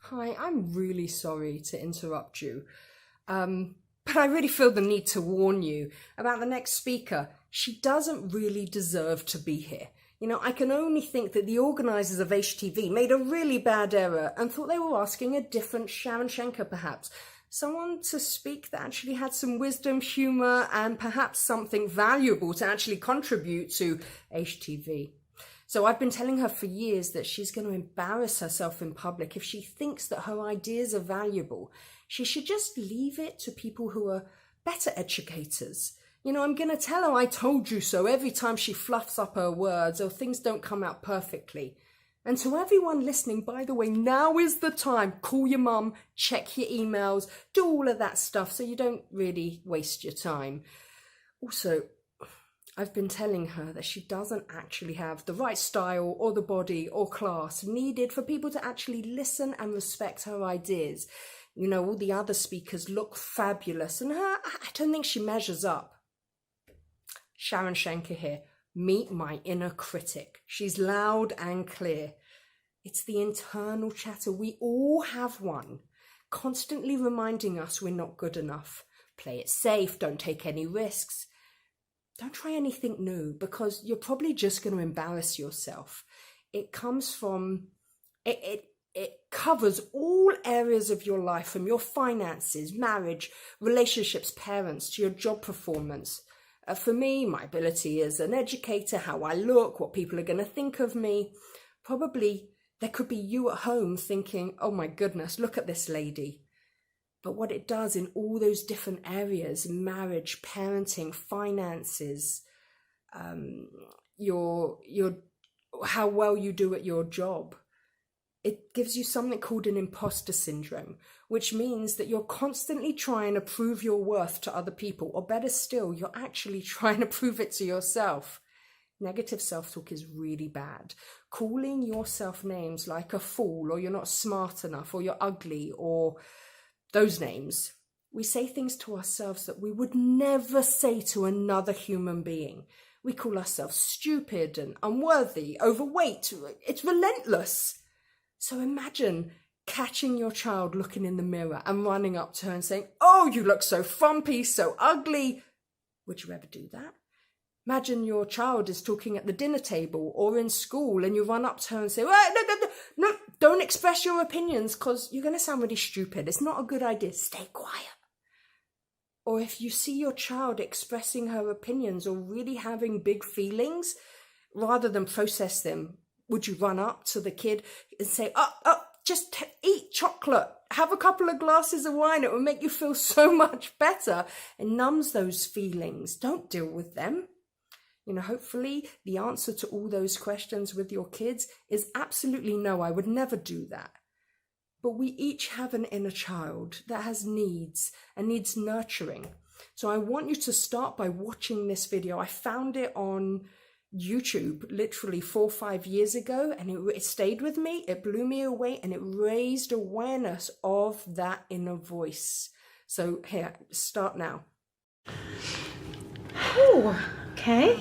Hi, I'm really sorry to interrupt you, but I really feel the need to warn you about the next speaker. She doesn't really deserve to be here. I can only think that the organisers of HTV made a really bad error and thought they were asking a different Sharon Schenker, perhaps. Someone to speak that actually had some wisdom, humour, and perhaps something valuable to actually contribute to HTV. So I've been telling her for years that she's going to embarrass herself in public if she thinks that her ideas are valuable. She should just leave it to people who are better educators. I'm going to tell her I told you so every time she fluffs up her words or things don't come out perfectly. And to everyone listening, by the way, now is the time. Call your mum, check your emails, do all of that stuff so you don't really waste your time. Also, I've been telling her that she doesn't actually have the right style or the body or class needed for people to actually listen and respect her ideas. All the other speakers look fabulous and I don't think she measures up. Sharon Schenker here. Meet my inner critic. She's loud and clear. It's the internal chatter. We all have one, constantly reminding us we're not good enough. Play it safe, don't take any risks. Don't try anything new because you're probably just going to embarrass yourself. It comes from, it covers all areas of your life, from your finances, marriage, relationships, parents, to your job performance. For me, my ability as an educator, how I look, what people are going to think of me. Probably there could be you at home thinking, oh my goodness, look at this lady. But what it does in all those different areas, marriage, parenting, finances, how well you do at your job, it gives you something called an imposter syndrome, which means that you're constantly trying to prove your worth to other people, or better still, you're actually trying to prove it to yourself. Negative self-talk is really bad. Calling yourself names like a fool, or you're not smart enough, or you're ugly, or those names. We say things to ourselves that we would never say to another human being. We call ourselves stupid and unworthy, overweight. It's relentless. So imagine catching your child looking in the mirror and running up to her and saying, oh, you look so frumpy, so ugly. Would you ever do that? Imagine your child is talking at the dinner table or in school and you run up to her and say, no, don't express your opinions because you're going to sound really stupid. It's not a good idea. Stay quiet. Or if you see your child expressing her opinions or really having big feelings, rather than process them, would you run up to the kid and say, just eat chocolate, have a couple of glasses of wine, it will make you feel so much better, and numbs those feelings. Don't deal with them. Hopefully the answer to all those questions with your kids is absolutely no, I would never do that. But we each have an inner child that has needs and needs nurturing. So I want you to start by watching this video. I found it on YouTube literally 4 or 5 years ago, and it stayed with me, it blew me away, and it raised awareness of that inner voice. So here, start now. Oh, okay.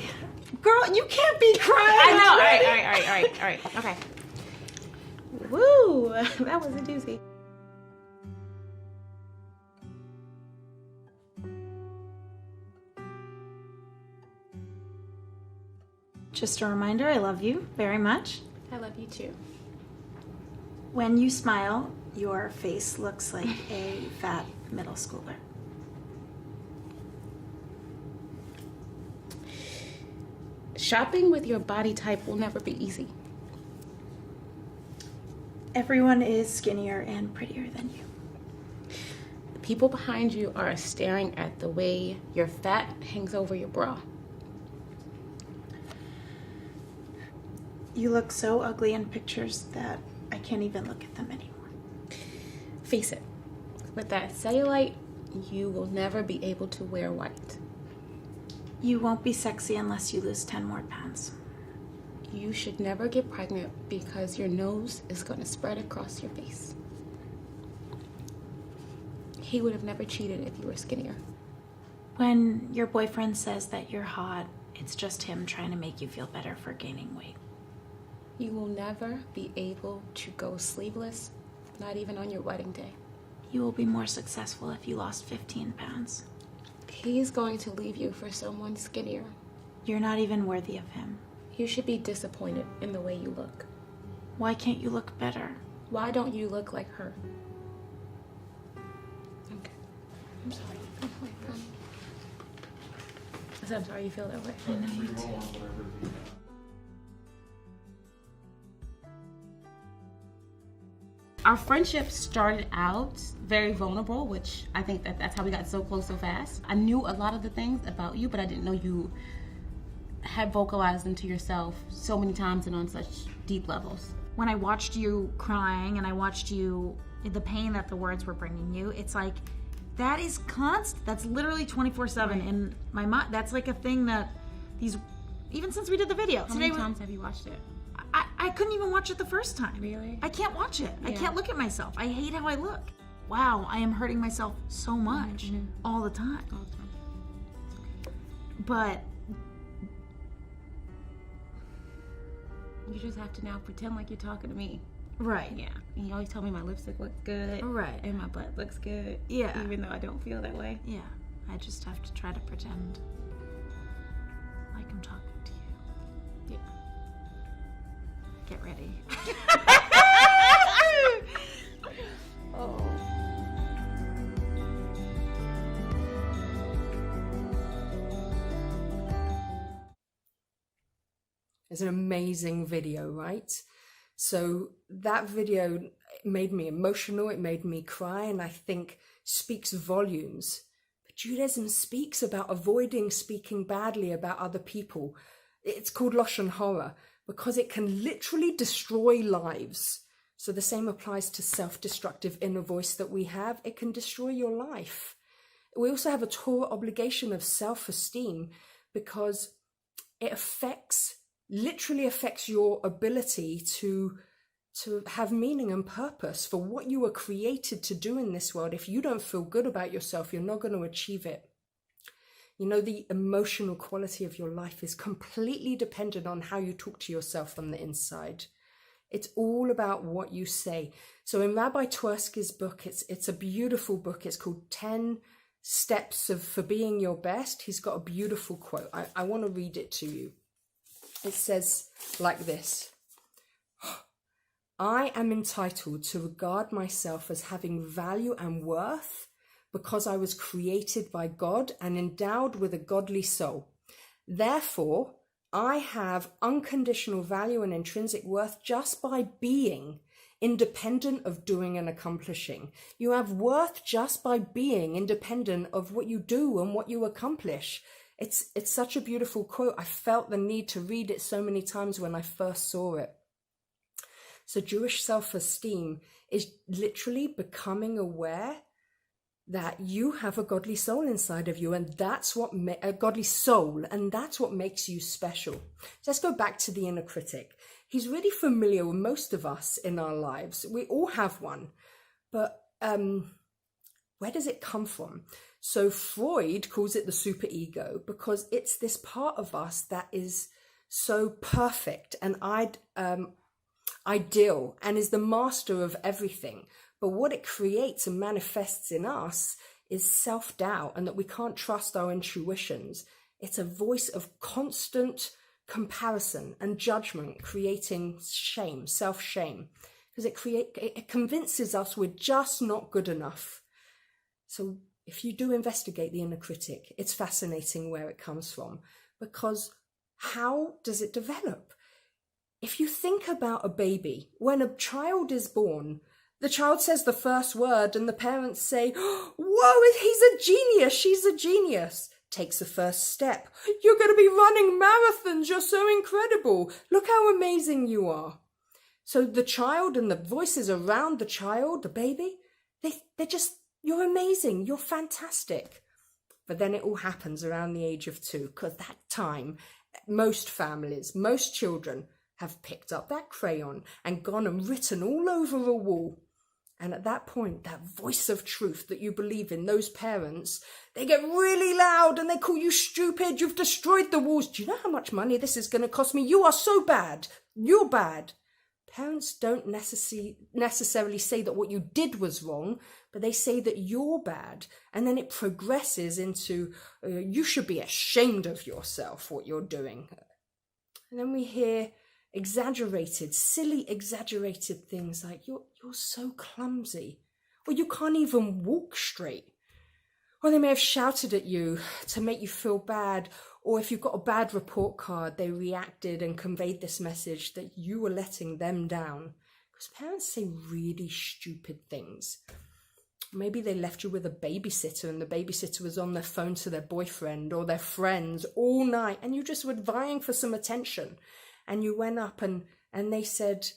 Girl, you can't be crying. I know. All right. Okay. Woo, that was a doozy. Just a reminder, I love you very much. I love you too. When you smile, your face looks like a fat middle schooler. Shopping with your body type will never be easy. Everyone is skinnier and prettier than you. The people behind you are staring at the way your fat hangs over your bra. You look so ugly in pictures that I can't even look at them anymore. Face it, with that cellulite, you will never be able to wear white. You won't be sexy unless you lose 10 more pounds. You should never get pregnant because your nose is going to spread across your face. He would have never cheated if you were skinnier. When your boyfriend says that you're hot, it's just him trying to make you feel better for gaining weight. You will never be able to go sleeveless Not even on your wedding day. You will be more successful if you lost 15 pounds. He's going to leave you for someone skinnier. You're not even worthy of him. You should be disappointed in the way you look. Why can't you look better? Why don't you look like her? Okay. I'm sorry. I'm sorry you feel that way. I know you do. Our friendship started out very vulnerable, which I think that's how we got so close so fast. I knew a lot of the things about you, but I didn't know you had vocalized them to yourself so many times and on such deep levels. When I watched you crying and I watched you, the pain that the words were bringing you, it's like, that is constant. That's literally 24/7 in my mind. That's like a thing that even since we did the video. How many times have you watched it? I couldn't even watch it the first time. Really? I can't watch it. Yeah. I can't look at myself. I hate how I look. Wow, I am hurting myself so much all the time. All the time. But You just have to now pretend like you're talking to me. right. Yeah. And you always tell me my lipstick looks good. Right. And my butt looks good. Yeah. Even though I don't feel that way. Yeah. I just have to try to pretend like I'm talking to you. Yeah. Get ready. It's an amazing video, right? So that video made me emotional, it made me cry, and I think speaks volumes. But Judaism speaks about avoiding speaking badly about other people. It's called Lashon Hara because it can literally destroy lives. So the same applies to self-destructive inner voice that we have. It can destroy your life. We also have a Torah obligation of self-esteem because it literally affects your ability to have meaning and purpose for what you were created to do in this world. If you don't feel good about yourself, you're not going to achieve it. You know, the emotional quality of your life is completely dependent on how you talk to yourself on the inside. It's all about what you say. So in Rabbi Twersky's book, it's a beautiful book. It's called 10 Steps for Being Your Best. He's got a beautiful quote. I want to read it to you. It says like this: I am entitled to regard myself as having value and worth because I was created by God and endowed with a godly soul. Therefore, I have unconditional value and intrinsic worth just by being, independent of doing and accomplishing. You have worth just by being independent of what you do and what you accomplish. It's such a beautiful quote. I felt the need to read it so many times when I first saw it. So Jewish self-esteem is literally becoming aware that you have a godly soul inside of you, and that's what a godly soul, and that's what makes you special. So let's go back to the inner critic. He's really familiar with most of us in our lives. We all have one, but where does it come from? So Freud calls it the superego because it's this part of us that is so perfect and ideal and is the master of everything. But what it creates and manifests in us is self-doubt and that we can't trust our intuitions. It's a voice of constant comparison and judgment, creating shame, self-shame, because it convinces us we're just not good enough. So if you do investigate the inner critic, it's fascinating where it comes from, because how does it develop? If you think about a baby, when a child is born, the child says the first word and the parents say, "Whoa, he's a genius, she's a genius." Takes the first step. "You're going to be running marathons, you're so incredible. Look how amazing you are." So the child and the voices around the child, the baby, they're just, "You're amazing, you're fantastic." But then it all happens around the age of 2, because that time, most families, most children have picked up that crayon and gone and written all over a wall. And at that point, that voice of truth that you believe in, those parents, they get really loud and they call you stupid. "You've destroyed the walls. Do you know how much money this is going to cost me? You are so bad. You're bad." Parents don't necessarily say that what you did was wrong, but they say that you're bad. And then it progresses into, you should be ashamed of yourself, what you're doing. And then we hear silly exaggerated things like, you're so clumsy, or you can't even walk straight. Or they may have shouted at you to make you feel bad, or if you've got a bad report card, they reacted and conveyed this message that you were letting them down. Because parents say really stupid things. Maybe they left you with a babysitter and the babysitter was on their phone to their boyfriend or their friends all night, and you just were vying for some attention. And you went up and they said,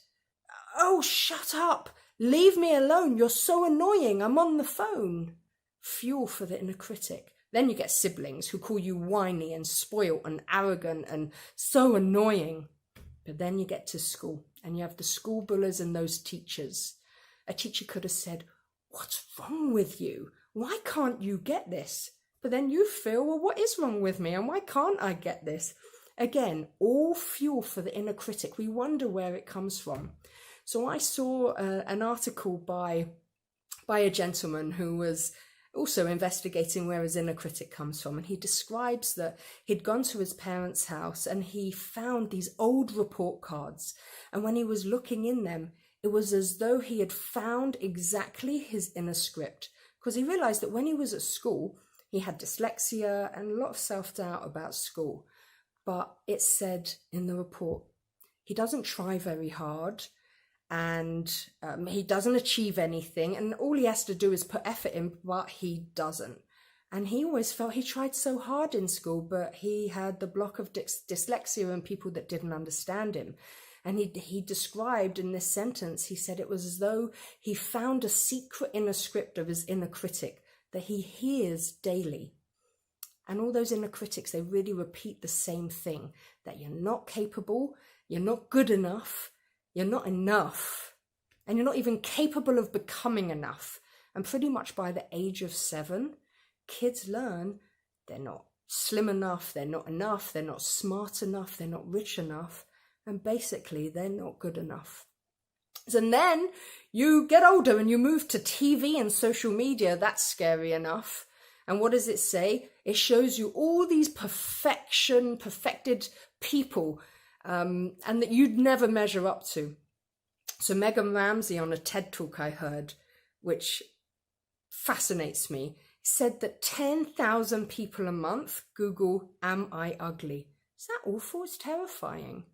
"Oh, shut up, leave me alone, you're so annoying, I'm on the phone." Fuel for the inner critic. Then you get siblings who call you whiny and spoiled and arrogant and so annoying. But then you get to school and you have the school bullies and those teachers. A teacher could have said, "What's wrong with you? Why can't you get this?" But then you feel, well, what is wrong with me and why can't I get this? Again, all fuel for the inner critic. We wonder where it comes from. So I saw an article by a gentleman who was also investigating where his inner critic comes from. And he describes that he'd gone to his parents' house and he found these old report cards. And when he was looking in them, it was as though he had found exactly his inner script. Because he realized that when he was at school, he had dyslexia and a lot of self-doubt about school. But it said in the report, he doesn't try very hard, and he doesn't achieve anything, and all he has to do is put effort in, but he doesn't. And he always felt he tried so hard in school, but he had the block of dyslexia and people that didn't understand him. And he described in this sentence, he said it was as though he found a secret inner script of his inner critic that he hears daily. And all those inner critics, they really repeat the same thing, that you're not capable, you're not good enough, you're not enough, and you're not even capable of becoming enough. And pretty much by the age of 7, kids learn they're not slim enough, they're not enough, they're not smart enough, they're not rich enough, and basically they're not good enough. And then you get older and you move to TV and social media. That's scary enough. And what does it say? It shows you all these perfected people, and that you'd never measure up to. So Megan Ramsey, on a TED talk I heard, which fascinates me, said that 10,000 people a month Google, "Am I ugly?" Is that awful? It's terrifying.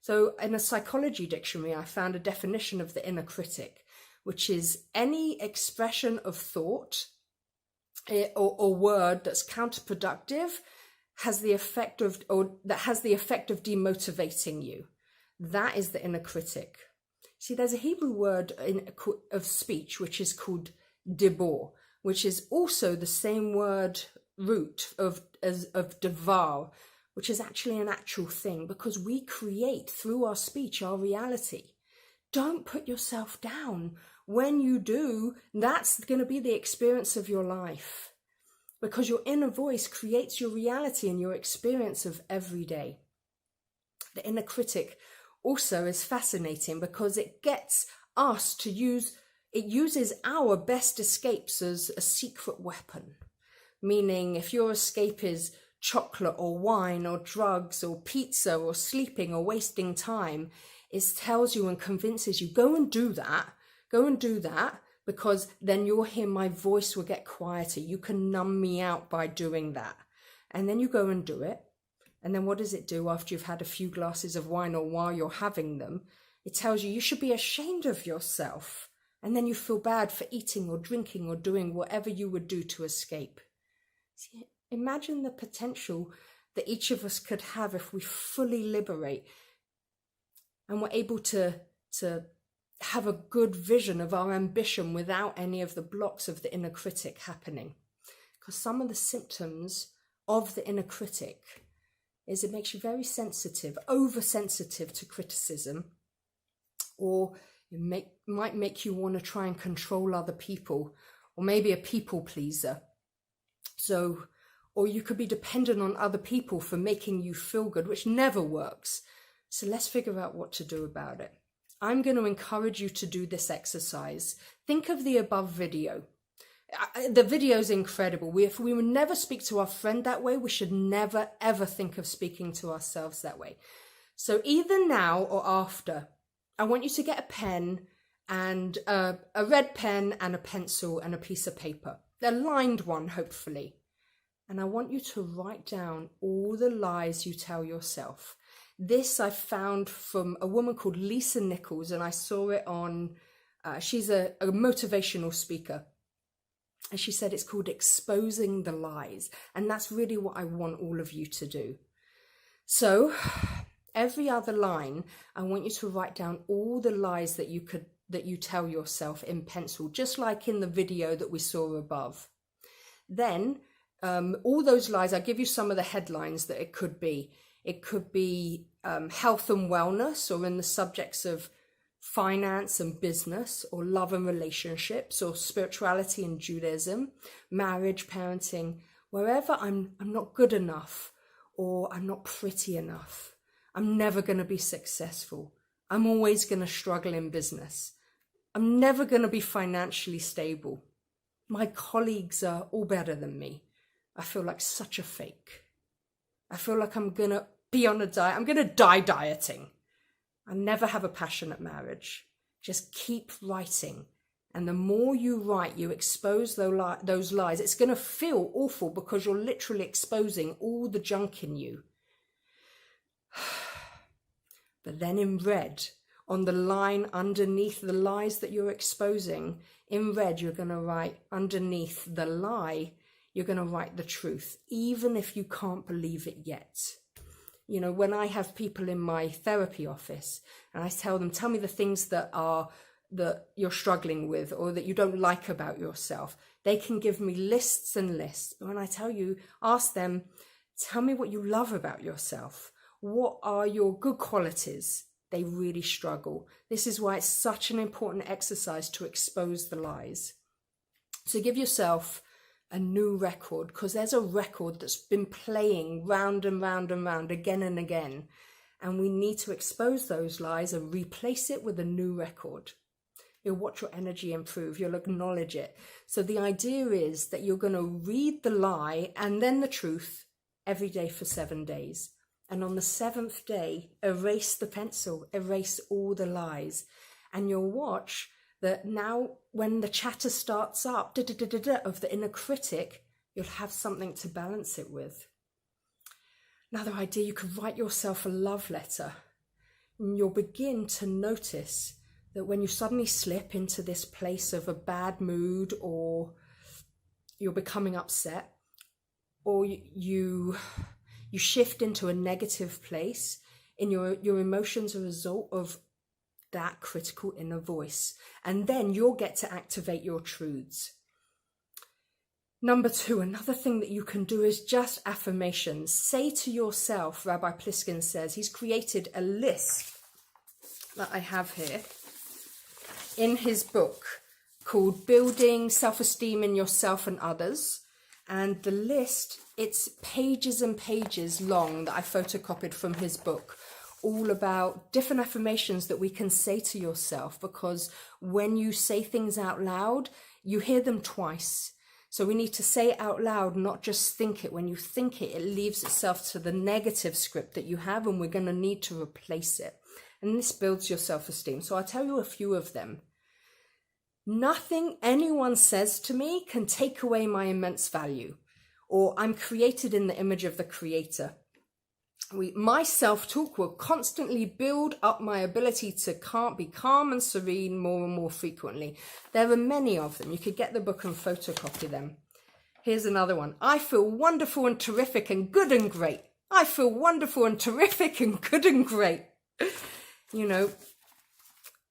So in a psychology dictionary, I found a definition of the inner critic, which is any expression of thought or word that's counterproductive, has the effect of demotivating you. That is the inner critic. See, there's a Hebrew word of speech which is called dibor, which is also the same word root of devar, which is actually an actual thing, because we create through our speech our reality. Don't put yourself down. When you do, that's going to be the experience of your life, because your inner voice creates your reality and your experience of every day. The inner critic also is fascinating because it gets us to uses our best escapes as a secret weapon. Meaning, if your escape is chocolate or wine or drugs or pizza or sleeping or wasting time, it tells you and convinces you, go and do that, because then you'll hear my voice will get quieter. You can numb me out by doing that. And then you go and do it. And then what does it do after you've had a few glasses of wine or while you're having them? It tells you should be ashamed of yourself. And then you feel bad for eating or drinking or doing whatever you would do to escape. See, imagine the potential that each of us could have if we fully liberate and we're able to have a good vision of our ambition without any of the blocks of the inner critic happening. Because some of the symptoms of the inner critic is it makes you very sensitive, oversensitive to criticism, or it might make you want to try and control other people, or maybe a people pleaser. Or you could be dependent on other people for making you feel good, which never works. So let's figure out what to do about it. I'm going to encourage you to do this exercise. Think of the above video. The video is incredible. If we would never speak to our friend that way, we should never, ever think of speaking to ourselves that way. So either now or after, I want you to get a pen and a red pen and a pencil and a piece of paper, a lined one, hopefully. And I want you to write down all the lies you tell yourself. This I found from a woman called Lisa Nichols, and I saw it on, she's a motivational speaker. And she said it's called Exposing the Lies. And that's really what I want all of you to do. So every other line, I want you to write down all the lies that you tell yourself in pencil, just like in the video that we saw above. Then all those lies, I'll give you some of the headlines that it could be. It could be health and wellness, or in the subjects of finance and business, or love and relationships, or spirituality and Judaism, marriage, parenting, wherever I'm not good enough, or I'm not pretty enough. I'm never going to be successful. I'm always going to struggle in business. I'm never going to be financially stable. My colleagues are all better than me. I feel like such a fake. I feel like I'm going to be on a diet. I'm going to die dieting. I never have a passionate marriage. Just keep writing. And the more you write, you expose those lies. It's going to feel awful because you're literally exposing all the junk in you. But then in red, on the line underneath the lies that you're exposing, in red, you're going to write underneath the lie, you're going to write the truth, even if you can't believe it yet. You know, when I have people in my therapy office and I tell them, tell me the things that you're struggling with or that you don't like about yourself, they can give me lists and lists. But when I ask them, tell me what you love about yourself. What are your good qualities? They really struggle. This is why it's such an important exercise to expose the lies. So give yourself a new record, because there's a record that's been playing round and round and round again and again. And we need to expose those lies and replace it with a new record. You'll watch your energy improve. You'll acknowledge it. So the idea is that you're going to read the lie and then the truth every day for 7 days. And on the 7th day, erase the pencil, erase all the lies. And you'll watch that now when the chatter starts up of the inner critic, you'll have something to balance it with. Another idea, you could write yourself a love letter. And you'll begin to notice that when you suddenly slip into this place of a bad mood, or you're becoming upset, or you shift into a negative place in your emotions, a result of that critical inner voice. And then you'll get to activate your truths. Number 2, another thing that you can do is just affirmations. Say to yourself, Rabbi Pliskin says, he's created a list that I have here in his book called Building Self-Esteem in Yourself and Others. And the list, it's pages and pages long that I photocopied from his book, all about different affirmations that we can say to yourself, because when you say things out loud, you hear them twice. So we need to say it out loud, not just think it. When you think it, it leaves itself to the negative script that you have, and we're going to need to replace it. And this builds your self-esteem. So I'll tell you a few of them. Nothing anyone says to me can take away my immense value, or I'm created in the image of the Creator. My self-talk will constantly build up my ability to be calm and serene more and more frequently. There are many of them. You could get the book and photocopy them. Here's another one. I feel wonderful and terrific and good and great. I feel wonderful and terrific and good and great. You know,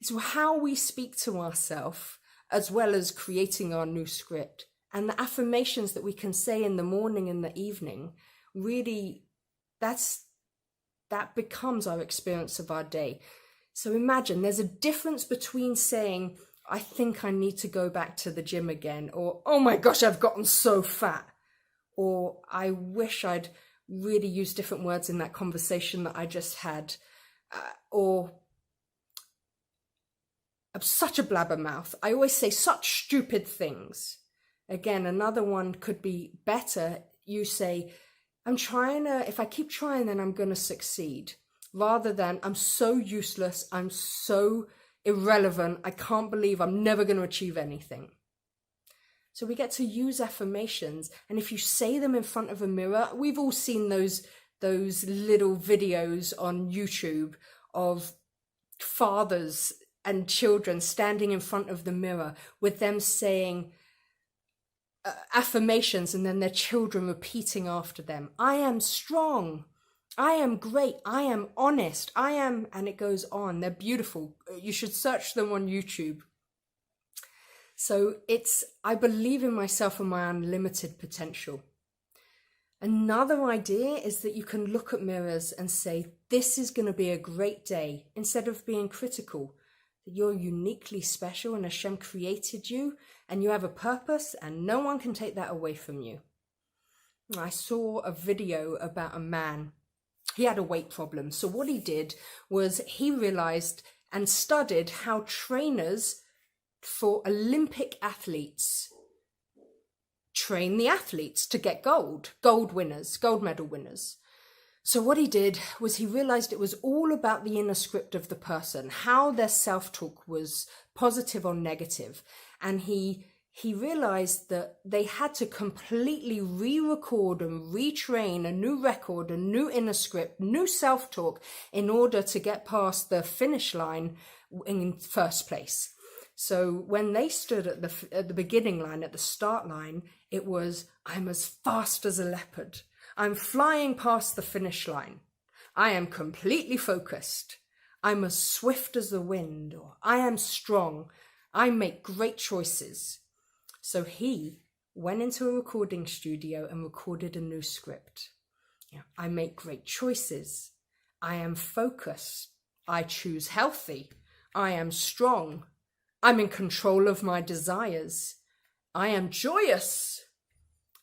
it's how we speak to ourselves, as well as creating our new script. And the affirmations that we can say in the morning and the evening, really, that becomes our experience of our day. So imagine there's a difference between saying, I think I need to go back to the gym again, or, oh my gosh, I've gotten so fat, or I wish I'd really used different words in that conversation that I just had, or I'm such a blabbermouth. I always say such stupid things. Again, another one could be better. You say, if I keep trying, then I'm going to succeed. Rather than, I'm so useless, I'm so irrelevant, I can't believe I'm never going to achieve anything. So we get to use affirmations. And if you say them in front of a mirror, we've all seen those little videos on YouTube of fathers and children standing in front of the mirror with them saying affirmations and then their children repeating after them. I am strong. I am great. I am honest. I am, and it goes on. They're beautiful. You should search them on YouTube. So I believe in myself and my unlimited potential. Another idea is that you can look at mirrors and say, this is going to be a great day, instead of being critical. That you're uniquely special and Hashem created you and you have a purpose and no one can take that away from you. I saw a video about a man. He had a weight problem. So what he did was he realized and studied how trainers for Olympic athletes train the athletes to get gold medal winners. So what he did was he realized it was all about the inner script of the person, how their self-talk was positive or negative. And he realized that they had to completely re-record and retrain a new record, a new inner script, new self-talk in order to get past the finish line in first place. So when they stood at the beginning line, at the start line, it was, I'm as fast as a leopard. I'm flying past the finish line. I am completely focused. I'm as swift as the wind, or I am strong. I make great choices. So he went into a recording studio and recorded a new script. I make great choices. I am focused. I choose healthy. I am strong. I'm in control of my desires. I am joyous.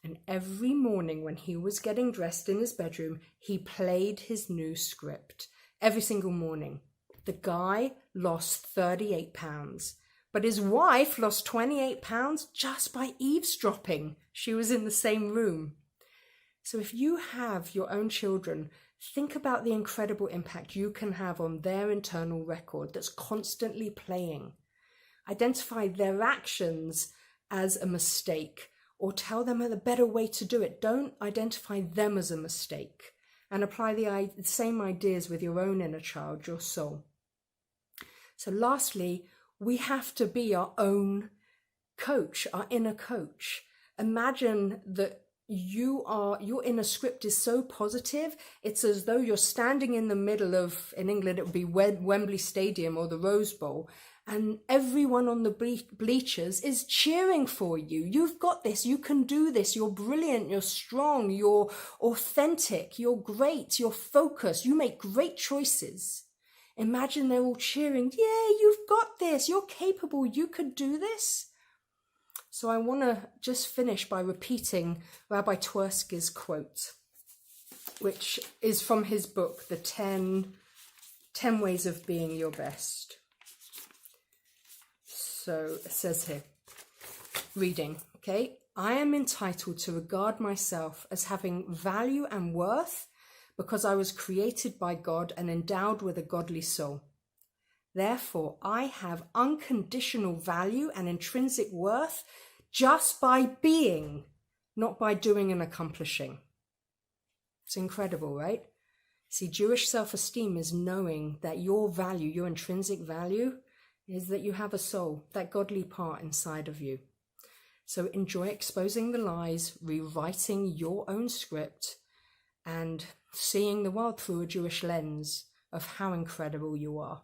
And every morning when he was getting dressed in his bedroom, he played his new script. Every single morning. The guy lost 38 pounds. But his wife lost 28 pounds just by eavesdropping. She was in the same room. So if you have your own children, think about the incredible impact you can have on their internal record that's constantly playing. Identify their actions as a mistake or tell them a better way to do it. Don't identify them as a mistake and apply the same ideas with your own inner child, your soul. So lastly, we have to be our own coach, our inner coach. Imagine that your inner script is so positive, it's as though you're standing in the middle of, in England it would be Wembley Stadium or the Rose Bowl, and everyone on the bleachers is cheering for you. You've got this, you can do this, you're brilliant, you're strong, you're authentic, you're great, you're focused, you make great choices. Imagine they're all cheering, yeah, you've got this, you're capable, you could do this. So I want to just finish by repeating Rabbi Twersky's quote, which is from his book, The 10 Ways of Being Your Best. So it says here, reading, okay, I am entitled to regard myself as having value and worth because I was created by God and endowed with a godly soul. Therefore, I have unconditional value and intrinsic worth just by being, not by doing and accomplishing. It's incredible, right? See, Jewish self-esteem is knowing that your value, your intrinsic value, is that you have a soul, that godly part inside of you. So enjoy exposing the lies, rewriting your own script, and seeing the world through a Jewish lens of how incredible you are.